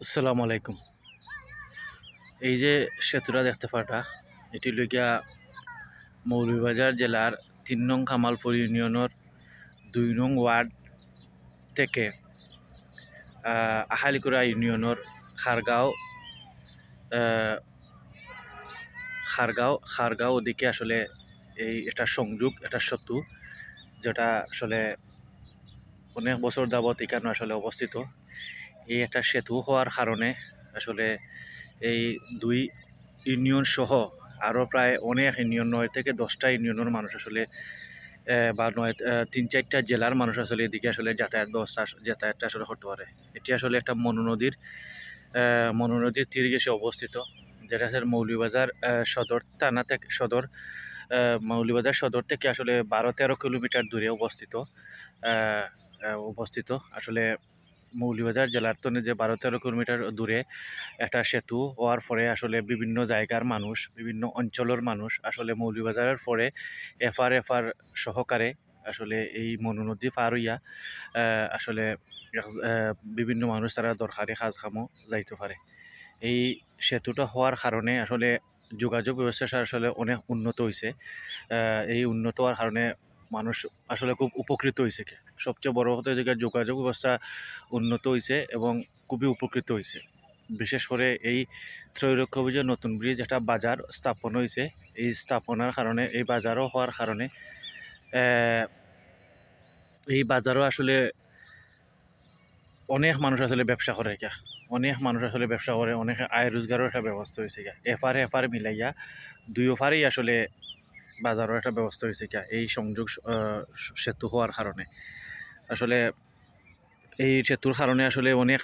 আসসালামু আলাইকুম। এই যে সেতুটা দেখতে পাটা, এটি লইয়া মৌলভীবাজার জেলার ৩ নং কামালপুর ইউনিয়নের ২ নং ওয়ার্ড থেকে আহালিকুড়া ইউনিয়নের খারগাঁও আহ, খারগাঁও খারগাঁও ওদিকে আসলে এটা সংযোগ, এটা সেতু, যেটা আসলে অনেক বছর যাবৎ এখানে আসলে অবস্থিত। এই একটা সেতু হওয়ার কারণে আসলে এই দুই ইউনিয়ন সহ আরও প্রায় অনেক ইউনিয়ন, 9 থেকে 10টা ইউনিয়নের মানুষ আসলে বা 3-4টা জেলার মানুষ আসলে এদিকে আসলে যাতায়াতটা আসলে করতে পারে। এটি আসলে একটা মনোনদীর তীরে এসে অবস্থিত, যেটা আসলে মৌলভীবাজার সদর থানা থেকে মৌলভীবাজার সদর থেকে আসলে 12-13 কিলোমিটার দূরে অবস্থিত আসলে মৌলভীবাজার জেলার তো যে 12-13 কিলোমিটার দূরে একটা সেতু হওয়ার পরে আসলে বিভিন্ন জায়গার মানুষ, বিভিন্ন অঞ্চলের মানুষ আসলে মৌলভীবাজারের পরে এফার এফার সহকারে আসলে এই মনু নদী পার হইয়া আসলে বিভিন্ন মানুষ তারা দরকারি কাজ কামও যাইতে পারে। এই সেতুটা হওয়ার কারণে আসলে যোগাযোগ ব্যবস্থা আসলে অনেক উন্নত হয়েছে। এই উন্নত হওয়ার কারণে মানুষ আসলে খুব উপকৃত হয়েছে। সবচেয়ে বড় কথা হচ্ছে যোগাযোগ ব্যবস্থা উন্নত হয়েছে এবং খুবই উপকৃত হয়েছে। বিশেষ করে এই ত্রৈলক্ষ্যপুজোর নতুন ব্রিজ একটা বাজার স্থাপন হয়েছে। এই স্থাপনার কারণে, এই বাজারও হওয়ার কারণে এই বাজারও আসলে অনেক মানুষ আসলে ব্যবসা করে অনেক মানুষ আসলে ব্যবসা করে, অনেক আয় রোজগারও একটা ব্যবস্থা হয়েছে এফারে এফারে মিলাইয়া দুই ওফারেই আসলে বাজারও একটা ব্যবস্থা হয়েছে এই সংযোগ সেতু হওয়ার কারণে। আসলে এই সেতুর কারণে আসলে অনেক